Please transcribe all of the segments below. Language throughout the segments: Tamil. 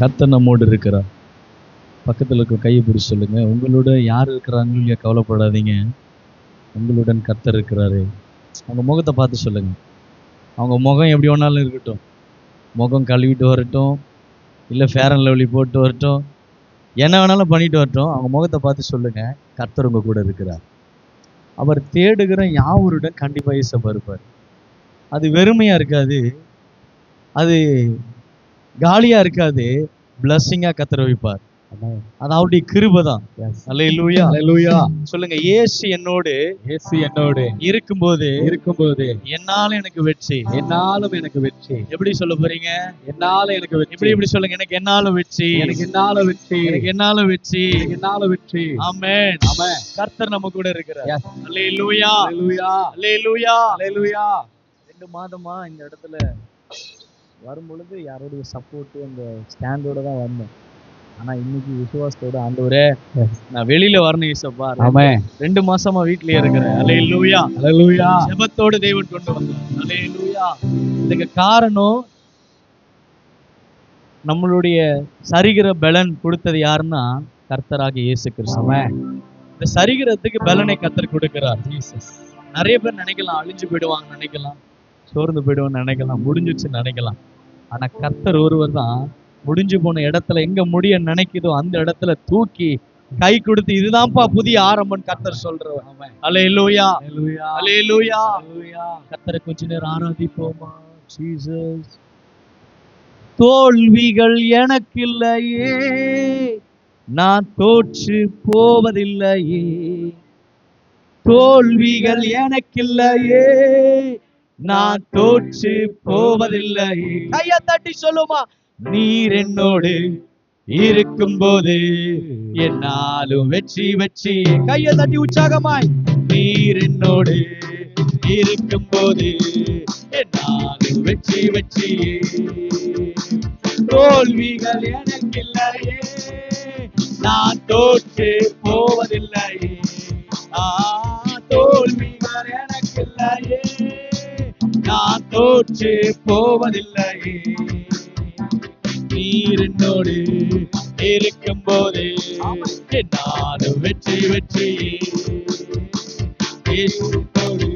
கர்த்தர் நம்மோடு இருக்கிறார். பக்கத்தில் இருக்க கையை பிடிச்சி சொல்லுங்க, உங்களோட யார் இருக்கிறாங்கன்னு நீங்கள் கவலைப்படாதீங்க, உங்களுடன் கர்த்தர் இருக்கிறாரு. அவங்க முகத்தை பார்த்து சொல்லுங்க. அவங்க முகம் எப்படி வேணாலும் இருக்கட்டும், முகம் கழுவிட்டு வரட்டும், இல்லை ஃபேர் அண்ட் லவ்லி போட்டு வரட்டும், என்ன வேணாலும் பண்ணிட்டு வரட்டும், அவங்க முகத்தை பார்த்து சொல்லுங்க, கர்த்தர் உங்க கூட இருக்கிறார். அவர் தேடுகிற யாவருடன் கண்டிப்பாக இயேசப்பா இருப்பார். அது வெறுமையா இருக்காது, அது காலியா இருக்காது, பிளஸ்ஸிங்கா கர்த்தர் வைப்பார். அது அவருடைய கிருபை தான். அல்லேலூயா, அல்லேலூயா. சொல்லுங்க, இயேசு என்னோடு இருக்கும்போது என்னாலும் எனக்கு வெற்றி, என்னாலும் எனக்கு வெற்றி. எப்படி சொல்ல போறீங்க? என்னாலும் எனக்கு வெற்றி. எப்படி சொல்லுங்க, எனக்கு என்னாலும் வெற்றி, எனக்கு என்னாலும் வெற்றி, எனக்கு என்னாலும் வெற்றி, என்னாலும் வெற்றி. ஆமென், ஆமென். கர்த்தர் நம்ம கூட இருக்கிறார். அல்லேலூயா, அல்லேலூயா, அல்லேலூயா, அல்லேலூயா. 2 மாதமா இந்த இடத்துல வரும்பொழுது யாரோடைய சப்போர்ட்டு அந்த ஸ்டாண்டோட தான் வந்தேன். ஆனா இன்னைக்கு விசுவாசத்தோட, ஆண்டவரே நான் வெளியில வரணும் இயேசப்பா. ஆமென். 2 மாசமா வீட்லயே இருக்கிறேன். அல்லேலூயா, அல்லேலூயா. ஜெபத்தோட தேவன் கொண்டு வந்தார். அல்லேலூயா. இதுக்கு காரணம் நம்மளுடைய சரிகிற பலன் கொடுத்தது யாருன்னா கர்த்தராகிய இயேசு கிறிஸ்து. இந்த சரிகிறதுக்கு பலனை கர்த்தர் கொடுக்கிறார். நிறைய பேர் நினைக்கலாம், அழிஞ்சு போயிடுவாங்க நினைக்கலாம், சோர்ந்து போயிடுவான்னு நினைக்கலாம், முடிஞ்சிச்சு நினைக்கலாம். ஆனா கர்த்தர் ஒருவர் தான் முடிஞ்சு போன இடத்துல எங்க முடிய நினைக்குதோ அந்த இடத்துல தூக்கி கை கொடுத்து, இதுதான்ப்பா புதிய ஆரம்பம் கர்த்தர் சொல்றவர். அல்லேலூயா, அல்லேலூயா. கர்த்தரை கொஞ்ச நேரம் ஆராதிப்போமா? ஜீசஸ். தோல்விகள் எனக்கு இல்லையே, நான் தோற்று போவதில்லையே. தோல்விகள் எனக்கு இல்லையே, நான் தோற்று போவதில்லையே. கையை தட்டி சொல்லுமா? நீர் என்னோடு இருக்கும்போது என்னாலும் வெற்றி வெற்றி. கையை தட்டி உற்சாகமாய். நீர் என்னோடு இருக்கும்போது என்னாலும் வெற்றி வெற்றி. தோல்விகள் எனக்கு இல்லையே, நான் தோற்று போவதில்லையே. தோல்விகள் எனக்கு இல்லையே, நான் தோற்று போவதில்லையே. நீர் என்னோடு இருக்கும்போது என்னாலும் வெற்றி வெற்றி. இருக்கும்போது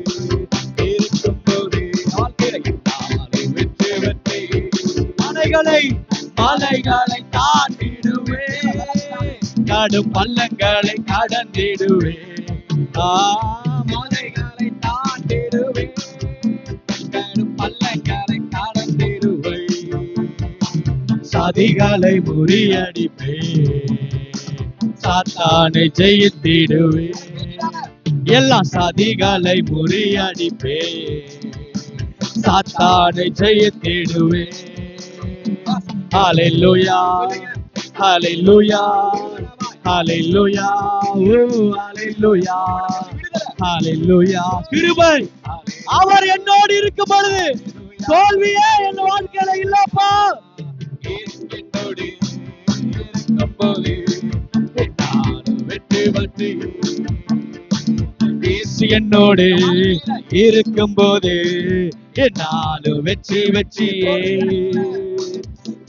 என்னாலும் வெற்றி வெற்றி. மலைகளை தாண்டிடுவே, கடும் பள்ளங்களை கடந்திடுவே. மலைகளை தாண்டிடுவே, கடும் பள்ளங்களை கடந்திடுவே. சதிகளை முறியடிப்பே, சாத்தானை ஜெயித்திடுவே. எல்லா சதிகளை முறியடிப்பே, சாத்தானை ஜெயித்திடுவே. ஹல்லேலூயா, ஹல்லேலூயா, ஹல்லேலூயா, ஹல்லேலூயா, ஹல்லேலூயா. கிருபை அவர் என்னோடு இருக்கும் பொழுது தோல்வியே என் வாழ்க்கையில இல்லப்பா. என்னோடு இருக்கும்போது என்னாலும் வெற்றி வெற்றி. என்னோடு இருக்கும்போது என்னாலும் வெற்றி வெற்றியே.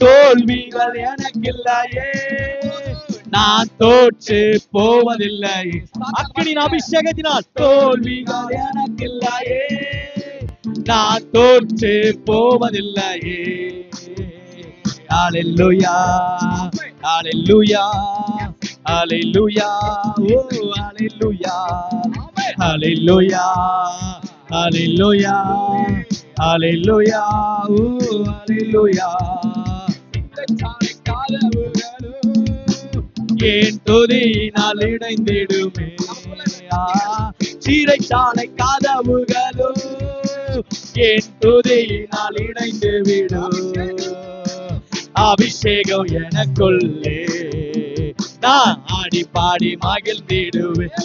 தோல்விகள் எனக்கு இல்லையே, நான் தோற்று போவதில்லை. அக்கினியின் அபிஷேகத்தினால் தோல்விகள் எனக்கு இல்லையே, நான் தோற்று போவதில்லையே. ஹல்லேலூயா, ஹல்லேலூயா, ஹல்லேலூயா, ஓ ஹல்லேலூயா, ஹல்லேலூயா, ஹல்லேலூயா, ஹல்லேலூயா, ஓ ஹல்லேலூயா. என் துதியினால் இணைந்திடுமே, சிறைச்சாலை கதவுகளோ என் துதியினால் இணைந்து விடும். அபிஷேகம் எனக்குள்ளே, நான் ஆடி பாடி மகிழ்ந்திடுவேன்.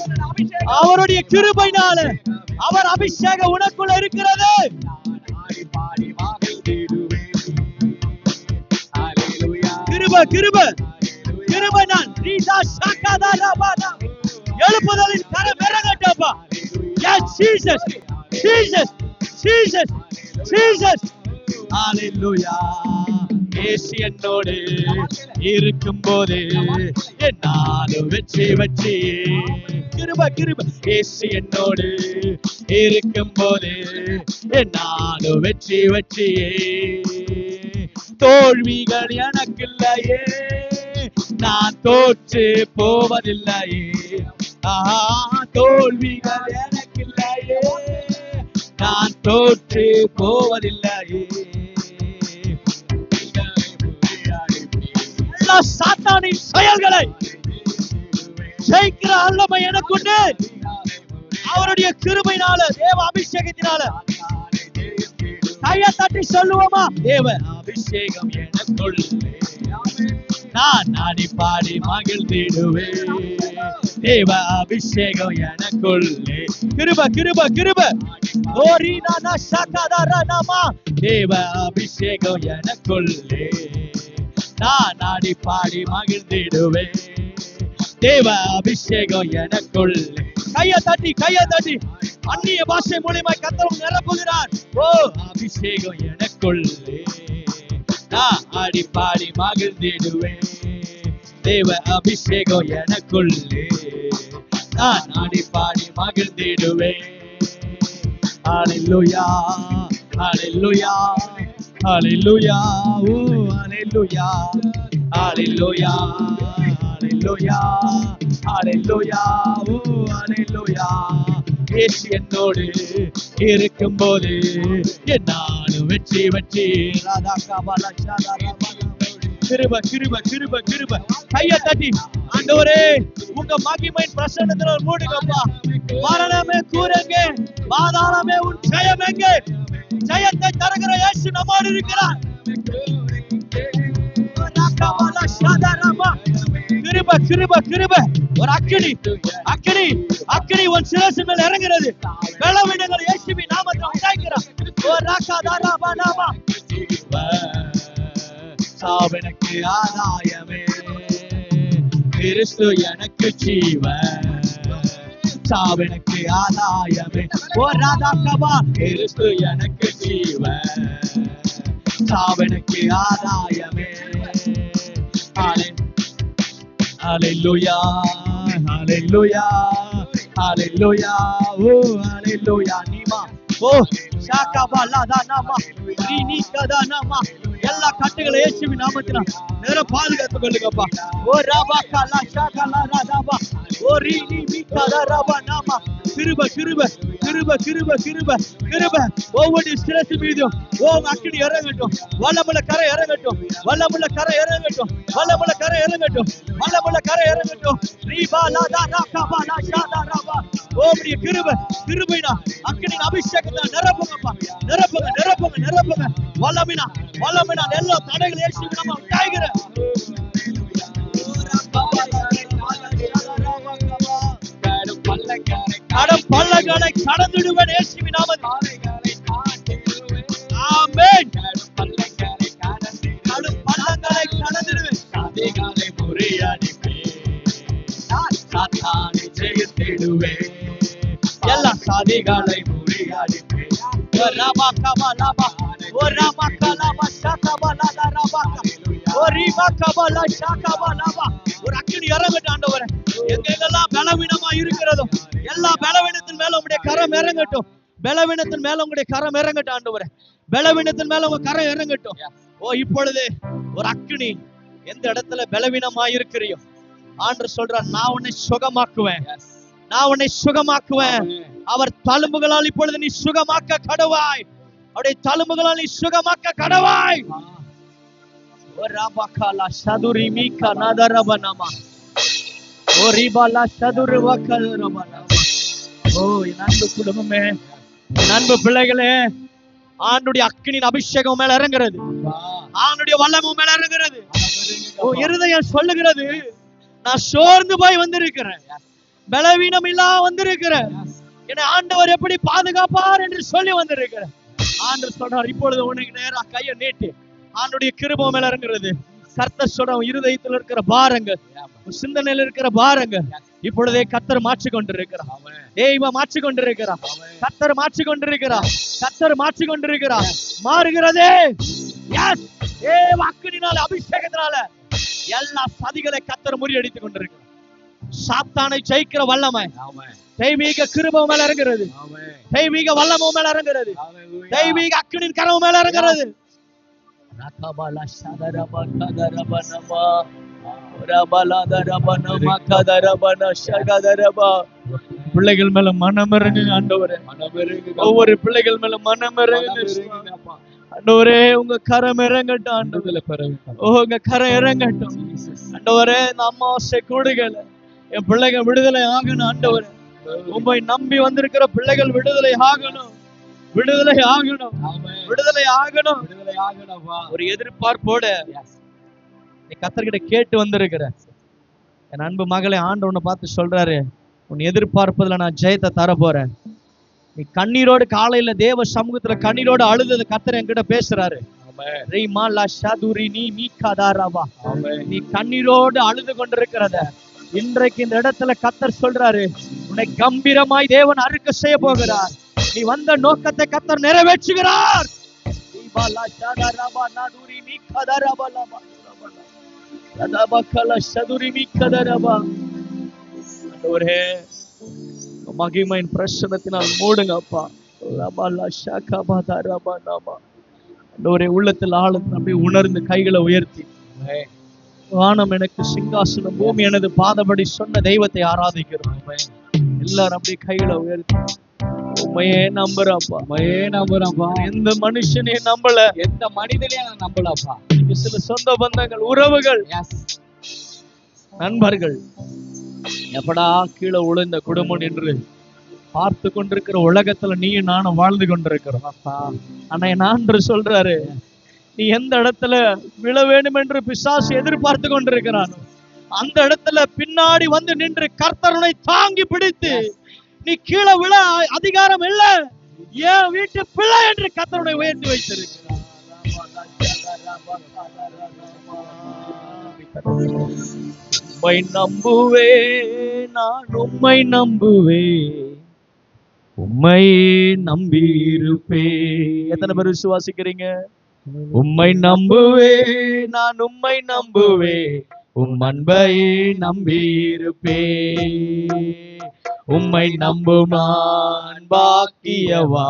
அவருடைய கிருபையினால அவர் அபிஷேகம் உனக்குள்ள இருக்கிறது. கிருபை கிருபை கிருபை. நான் எழுப்புதலின் கரம் இறங்கட்டப்பா. Jesus Jesus Jesus Jesus. Hallelujah. இயேசு என்னோடு இருக்கும் போது என்னாலும் வெற்றி வெற்றி. கிருபை கிருபை. இயேசு என்னோடு இருக்கும் போது என்னாலும் வெற்றி வெற்றியே. தோல்விகள் எனக்கு இல்லையே, நான் தோற்று போவதில்லையே. தோல்விகள் எனக்கு இல்லையே, நான் தோற்று போவதில்லையே. எல்லா சாத்தானின் செயல்களை ஜெயிக்கிற வல்லமை எனக்குண்டு. அவருடைய கிருபையினால, தேவ அபிஷேகத்தினால. கையை தட்டி சொல்லுவோமா? தேவ அபிஷேகம் எனக்குள்ளே, நான் ஆடி பாடி மகிழ்ந்திடுவேன். தேவ அபிஷேகம் எனக்குள்ளே. கிருபை கிருபை கிருபை. ஓரினா சகதரனமா. தேவ அபிஷேகம் எனக்குள்ளே, நான் ஆடி பாடி மகிழ்ந்திடுவேன். தேவ அபிஷேகம் எனக்குள்ளே. கையை தட்டி கையை தட்டி அந்நிய பாஷை மூலியமா கர்த்தர் நிரப்புகிறார். ஓ அபிஷேகம் எனக்குள்ளே, நான் ஆடி பாடி மகிழ்ந்திடுவேன். தேவ அபிஷேகம் எனக்குள்ளே, நான் ஆடி பாடி மகிழ்ந்திடுவேன். ஹல்லேலூயா ஹல்லேலூயா ஹல்லேலூயா. ஓ ஹல்லேலூயா ஹல்லேலூயா ஹல்லேலூயா ஹல்லேலூயா. ஓ ஹல்லேலூயா. இயேசு என்னோடு இருக்கும் போது என்னாலும் வெற்றி வெற்றி. கிருபை கிருபை கிருபை கிருபை. கையை தட்டி ஆண்டவரே உங்க மகிமையின் பிரசன்னத்துல மூடுங்கப்பா. மரணமே கூறுங்க, பாதாளமே உன் ஜெயம் எங்கே? ஜெயத்தை தருகிற இயேசு நம்மோடு இருக்கிறார். கிருபை கிருபை கிருபை. ஒரு அக்கினி அக்கினி அக்கினி உன் சிரசு மேல் இறங்குகிறது. பலவீனங்கள் இயேசுவின் நாமத்தில் உண்டாகிறார். ஓ ராகாதாராபா நாமா. சாவனுக்கு ஆதாயமே, கிறிஸ்து எனக்கு ஜீவன். சாவனுக்கு ஆதாயமே. ஓ ராதா கபா. கிறிஸ்து எனக்கு ஜீவன். சாவனுக்கு ஆதாயமே. ஹல்லேலூயா ஹல்லேலூயா ஹல்லேலூயா. ஓ ஹல்லேலூயா. நீமா ஓ ஷாகபாலாதா நாமா ரீனிகதா நாமா. எல்லா கட்டுகளை இயேசுவின் நாமத்தினால் நேர பாதுகாத்துக் கொள்ளுங்கப்பா. ஓ ராபாகலா ஷாகலா ராபா. ஓ ரீனிமிகதா ராபா நாமா. கிருபை கிருபை கிருபை கிருபை கிருபை கிருபை. ஒவ்வொரு சிரசு மீதும் ஓ அக்கினி இறங்கட்டும். வல்லமுள்ள கரை இறங்கட்டும். வல்லமுள்ள கரை இறங்கட்டும். வல்லமுள்ள கரை இறங்கட்டும். வல்லமுள்ள கரை இறங்கட்டும். ரீபாலாதா ராகபாலா ஷாதா ராபா. ஓம்ரிய கிருபை கிருபைனா அக்கினியின் அபிஷேகத்தை நிரப்புங்கப்பா. நிரப்புங்க நிரப்புங்க நிரப்புங்க. வல்லமினா வல்லமினா எல்லா தடைகளை இயேசுவின் நாமத்தில் உண்டாகிறேன். கடும் பள்ளங்களை கடந்துடுவேன் இயேசுவின் நாமத்தில். ஆமென். கடும் பள்ளங்களை கடந்துடுவேன். சாதிகளை முறியடிப்பேன். சாத்தானை ஜெயித்திடுவேன். எல்லா சாதிகளை முறியடிப்பேன். ரபா கபா லபா. ஓ ரபா கலபா ஷகபா லதா ரபா. ஓ ரிபா கபா ஷகபா லபா. ஒரு அக்கினி இறங்கட்டும் ஆண்டவரே. எங்கெல்லாம் பலவீனமா இருக்கிறதோ எல்லா பலவீனத்தின் மேல உங்களுடைய கரம் இறங்கட்டும். பலவீனத்தின் மேல உங்களுடைய கரம் இறங்கட்டும் ஆண்டவரே. பலவீனத்தின் மேல உங்க கரம் இறங்கட்டும். ஓ இப்பொழுது ஒரு அக்கினி எந்த இடத்துல பலவீனமா இருக்கிறியோ ஆண்டவர் சொல்றார், நான் உன்னை சுகமாக்குவேன். நான் உன்னை சுகமாக்குவேன். அவர் தழும்புகளால் இப்பொழுது நீ சுகமாக்க கடவாய். அவருடைய தழும்புகளால் நீ சுகமாக்க கடவாய். ஓ ராபாகலா சதுரி மீகா நாதரபனமா. ஓ ரிபாலா சதுரு வகலரபனமா. ஓ என் அன்பு குடும்பமே, என் அன்பு பிள்ளைகளே, ஆண்டுடைய அக்கினியின் அபிஷேகம் மேல இறங்குறது. ஆண்டுடைய வல்லமும் மேல இறங்குறது. ஓ இருதயம் சொல்லுகிறது, நான் சோர்ந்து போய் வந்திருக்கிறேன், பலவீனம் இல்லாம வந்திருக்கிறேன், என்னை ஆண்டவர் எப்படி பாதுகாப்பார் என்று சொல்லி வந்திருக்கிறேன். ஆண்டவர் சொல்றார், இப்பொழுது உனக்கு நேரா கையை நீட்டி ஆண்டுடைய கிருபை மேல இறங்குறது. கர்த்தர் சொல்ற இருதயத்தில் இருக்கிற பாரங்கள், சிந்தனையில் இருக்கிற பாரங்கள் இப்பொழுதே கர்த்தர் மாற்றி கொண்டிருக்கிறார். தெய்வம் மாற்றி கொண்டிருக்கிறார். கர்த்தர் மாற்றி கொண்டிருக்கிறார். கர்த்தர் மாற்றி கொண்டிருக்கிறார். மாறுகிறதே அக்கினினால அபிஷேகத்தினால எல்லா சதிகளை கர்த்தர் முறியடித்துக் கொண்டிருக்கிறார். சாத்தானை ஜெயிக்கிற வல்லமை தெய்வீக கிருபை மேல இறங்குறது, தெய்வீக வல்லமை மேல இறங்குறது, தெய்வீக அக்கினின் கரவு மேல இறங்குறது. பிள்ளைகள் மேல மனம் இறங்குங்க ஆண்டவரே. ஒவ்வொரு பிள்ளைகள் மேல மனம் இறங்குங்க ஆண்டவரே. உங்க கரம் இறங்கட்டும் ஆண்டவரே. உங்க கரம் இறங்கட்டும் ஆண்டவரே. இந்த அமாவாசை கூடுகளை என் பிள்ளைகள் விடுதலை ஆகணும் ஆண்டவரே. உம்மை நம்பி வந்திருக்கிற பிள்ளைகள் விடுதலை ஆகணும், விடுதலை ஆகணும், விடுதலை ஆகணும், விடுதலை ஆகணும். ஒரு எதிர்பார்ப்போட நீ கர்த்தர்கிட்ட கேட்டு வந்திருக்கிற என் அன்பு மகளை ஆண்டவனை பார்த்து சொல்றாரு, உன் எதிர்பார்ப்பதுல நான் ஜெயத்தை தர போறேன். நீ கண்ணீரோடு காலையில தேவ சமூகத்துல கண்ணீரோடு அழுது கர்த்தர் என்கிட்ட பேசுறாரு. நீ கண்ணீரோடு அழுது கொண்டிருக்கிறத இன்றைக்கு இந்த இடத்துல கர்த்தர் சொல்றாரு, உன்னை கம்பீரமாய் தேவன் அறுக்க செய்ய போகிறார். நீ வந்த நோக்கத்தை கர்த்தர் நிறைவேற்றுகிறார். மகிமையின் பிரசனத்தினால் மூடுங்க அப்பா. உள்ளத்தில் ஆழத்தில் அப்படியே உணர்ந்து கைகளை உயர்த்தி, வானம் எனக்கு சிங்காசனம், பூமி எனது பாதபடி சொன்ன தெய்வத்தை ஆராதிக்கிறோம். எல்லாரும் அப்படியே கைகளை உயர்த்தி உண்மையே நம்புறப்பா, உண்மையே நம்புறப்பா. எந்த மனுஷனையும் நம்பல, எந்த மனிதனையும் நம்பலப்பா. சில சொந்த பந்தங்கள், உறவுகள், நண்பர்கள் எப்படா கீழே விழுந்த குடும்பம் என்று பார்த்து கொண்டிருக்கிற உலகத்துல நீயும் நானும் வாழ்ந்து கொண்டிருக்கிறோம். ஆனா நான் சொல்றாரு, நீ எந்த இடத்துல விழ வேண்டும் என்று பிசாசு எதிர்பார்த்து கொண்டிருக்கிறான், அந்த இடத்துல பின்னாடி வந்து நின்று கர்த்தருனை தாங்கி பிடித்து நீ கீழே விழ அதிகாரம் இல்ல, ஏன் வீட்டு பிள்ளை என்று கர்த்தருனை உயர்த்தி வைத்திருக்கிறார். உம்மை நம்புவே, நான் உம்மை நம்புவே, உம்மை நம்பி இருப்பே. எத்தனை பேர் விசுவாசிக்கிறீங்க? உம்மை நம்புவே, நான் உம்மை நம்புவே, உம் அன்பை நம்பி இருப்பே. உம்மை நம்பும் நான் பாக்கியவா,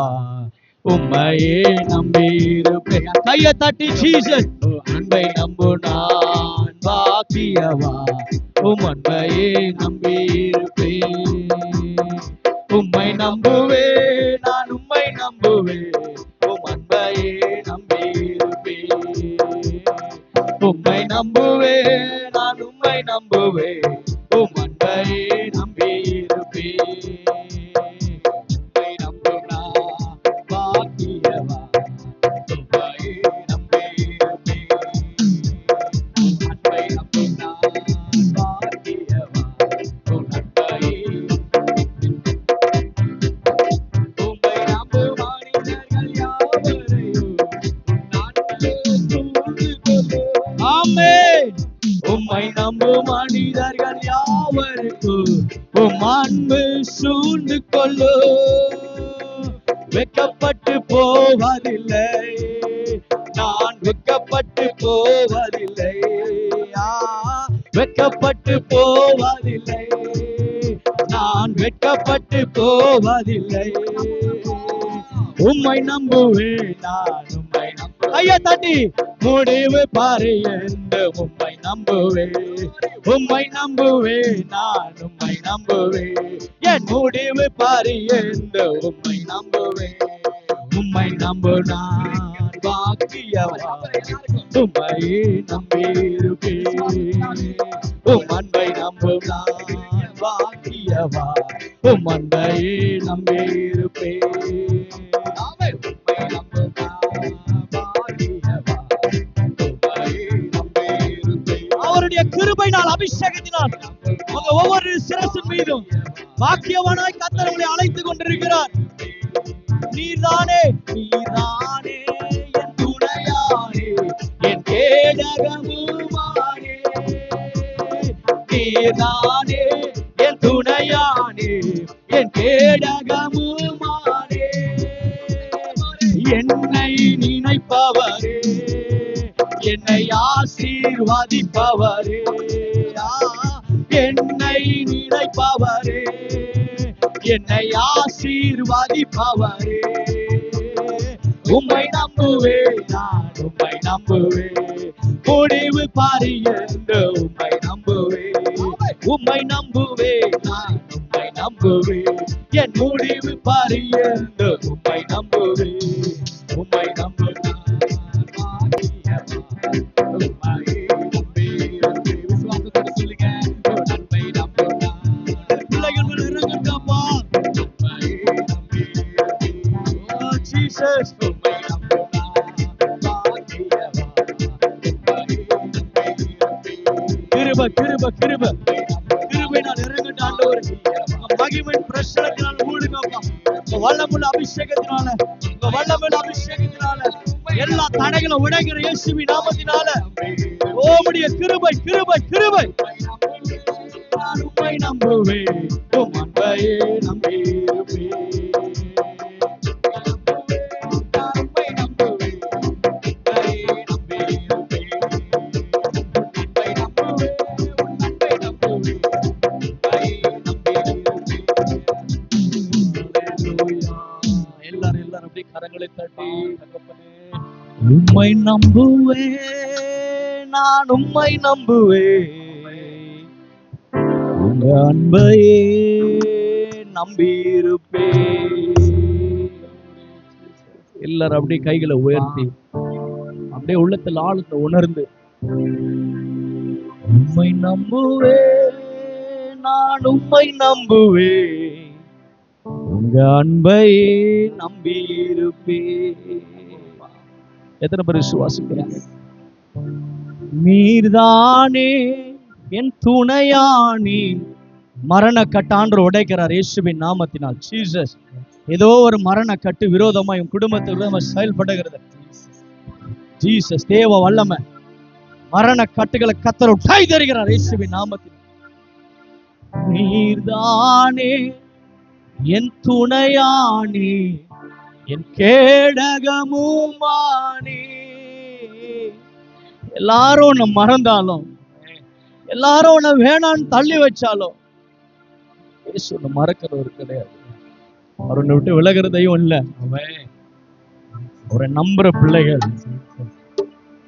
உம்மையே நம்பி இருப்பே. கையை தட்டி ஜீசஸ். அன்பை நம்பு நான் பாக்கியவா, உம் அன்பையே நம்பி இருப்பே. உம்மை நம்புவே, நான் உம்மை நம்புவே, உம் அன்பையே நம்பி இருப்பே. உம்மை நம்புவே, நான் உம்மை நம்புவே, உம் அன்பையே நம்பி இருப்பே. உம்மை நம்பும் நான் பாக்கியவா, உம்மையே நம்பி இருப்பே. அன்பை நம்பும் நான் பாக்கியவா, உம் அன்பையே. உம்மை நம்பும் மனிதர்கள் யாவருக்கும் உம் அன்பு சூழ்ந்து கொள்ளு. வெட்கப்பட்டு போவதில்லை, நான் வெட்கப்பட்டு போவதில்லை, வெட்கப்பட்டு போவதில்லை, நான் வெட்கப்பட்டு போவதில்லை. உம்மை நம்புவேன், நான் உம்மை நம்புவேன். ஐயா தட்டி முடிவு பாரு என்று உம்மை நம்புவேன், உம்மை நம்புவேன், நான் உம்மை நம்புவேன். என் முடிவு பாரு என்று உம்மை நம்புவேன். உம்மை நம்பு நான் பாக்கியவா, உம்மையே நம்பி இருப்பேன். உம் அன்பை நம்பு நான் பாக்கியவா, உம் அன்பையே நம்பி இருப்பேன். அவருடைய கிருபையினால் அபிஷேகத்தினால் உங்க ஒவ்வொரு சிரசின் மீதும் பாக்கியவானாய் கர்த்தர் உங்களை அழைத்துக் கொண்டிருக்கிறார். நீர்தானே, நீர்தானே என் துணையானே, என் கேடகமுமானே. நீர்தானே என் துணையானே, என் கேடகமுமானே. என்னை நினைப்பவரே, ஆசீர்வாதிப்பவரே, என்னை நினைப்பவரே, என்னை ஆசீர்வாதிப்பவரே, உம்மை நம்புவே, நான் உம்மை நம்புவே, முடிவு பாரியென்று உம்மை நம்புவே, உம்மை நம்புவே, நான் உம்மை நம்புவே, என் முடிவு பாரியென்று உம்மை நம்புவே, உம்மை நம்புவே. விசுவாசத்தோடு சொல்லுங்க, நன்மை நம்புவா பிள்ளைகள் இறங்குங்கப்பா, ஜீசஸ் உம்மை நம்புவா, கிருபை கிருபை கிருபை கிருபை நான் இறங்கட்ட ஆண்டவரே, மகிமையின் பிரசனத்தினால மூடுங்கப்பா, உங்க வல்லமுள்ள அபிஷேகத்தினால, உங்க வல்லமுள்ள அபிஷேகத்தினால எல்லா தடைகளை உடைக்கிற இயேசுவின் நாமத்தினால ஓமுடைய கிருபை கிருபை கிருபை. நான் உம்மை நம்புவேன், உம் அன்பையே நம்பியிருப்பேன், நான் உம்மை நம்புவேன், உம்மையே நம்பியிருப்பேன், உம்மை நம்புவேன், உம்மை நம்புவேன், உம்மையே நம்பியிருப்பேன். எல்லாரும் எல்லாரும் அப்படியே கரங்களை தட்டி, உம்மை நம்புவேன், நான் உம்மை நம்புவேன், உங்க அன்பையே நம்பியிருப்பேன். எல்லாரும் அப்படியே கைகளை உயர்த்தி அப்படியே உள்ளத்தில் ஆழத்தை உணர்ந்து, உம்மை நம்புவேன், நான் உம்மை நம்புவேன், உங்க அன்பையே நம்பியிருப்பேன். எத்தனை பேர் விசுவாசிக்கிறாங்க? நீர்தானே என் துணையானி, மரண கட்டான்று உடைக்கிறார் இயேசுவின் நாமத்தினால். ஜீசஸ், ஏதோ ஒரு மரண கட்டு விரோதமா என் குடும்பத்துக்கு செயல்படுகிறது. ஜீசஸ் தேவ வல்லமை மரண கட்டுகளை கத்தர் உடைத்து தருகிறார் இயேசுவின் நாமத்தில். நீர்தானே என் துணையானி, என் கேடகமுமானி. எல்லாரும் உன்னை மறந்தாலும், எல்லாரும் உன்னை வேணான்னு தள்ளி வச்சாலும், இயேசு உன்னை மறக்கிறவர் கிடையாது. அவர் உன்னை விட்டு விலகிறதையும் இல்லை. அவரை நம்புற பிள்ளைகள்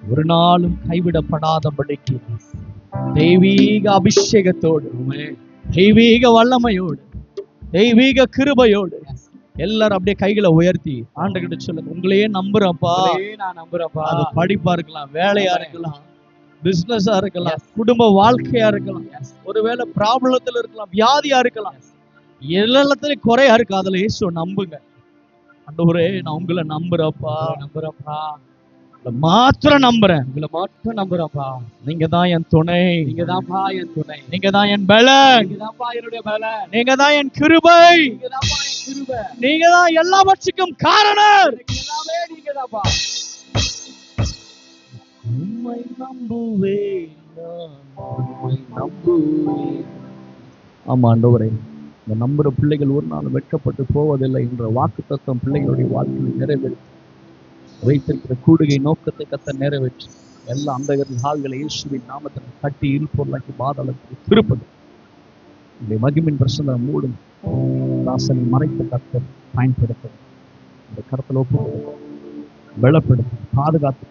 ஒரு நாளும் கைவிடப்படாதபடிக்கு தெய்வீக அபிஷேகத்தோடு, தெய்வீக வல்லமையோடு, தெய்வீக கிருபையோடு எல்லாரும் அப்படியே கைகளை உயர்த்தி ஆண்டவர்கிட்ட சொல்லுங்க, உங்களையே நம்புறப்பா, நான் நம்புறப்பா. அது படிப்பா இருக்கலாம், வேலையா இருக்கலாம், பிசினஸா இருக்கலாம், குடும்ப வாழ்க்கையா இருக்கலாம், ஒருவேளை ப்ராப்ளத்துல இருக்கலாம், வியாதியா இருக்கலாம், எல்லாத்துலயும் குறையா இருக்கு. அதுல இயேசு நம்புங்க. ஆண்டவரே, நான் உங்களை நம்புறப்பா, நம்புறப்பா, மாத்திரம் நம்புறேன், உங்களை மாத்திரம் நம்புறப்பா. நீங்க தான் என் துணை, நீங்க தான்ப்பா என் துணை, நீங்க தான் என் பலன், நீங்க தான்ப்பா என்னுடைய பலன், நீங்க தான் என் கிருபை, நீங்க தான்ப்பா என் கிருபை, நீங்க தான் எல்லாவற்றுக்கும் காரணம், எல்லாமே நீங்க தான்ப்பா. உம்மை நம்புவேன், உம்மை நம்புவேன். ஆமா ஆண்டவரே, இந்த நம்புற பிள்ளைகள் ஒரு நாள் வெட்கப்பட்டு போவதில்லை என்ற வாக்குத்தத்தம் பிள்ளைகளுடைய வாழ்க்கையில் நிறைவேற்றி வைத்திருக்கிற கூடுகை நோக்கத்தை கத்த நிறைவேற்றி எல்லா அந்த ஆள்களை இயேசுவின் நாமத்தில் கட்டி இருப்பொருளாக்கி பாதாளத்துக்கு திருப்பது இந்த மகிமின் பிரசனை மூடும் தாசனை மறைத்த கத்த பயன்படுத்த இந்த கருத்தில் ஒப்பு பலப்படுத்த பாதுகாத்து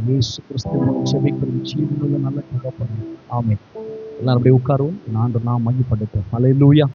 இயேசு கிறிஸ்துவின் செபிக்கும் ஜீவனுள்ள நல்ல தகப்பனே, ஆமென். எல்லாரும் அப்படியே உட்காருவோம். நான் மகிமைப்படுத்த ஹல்லேலூயா.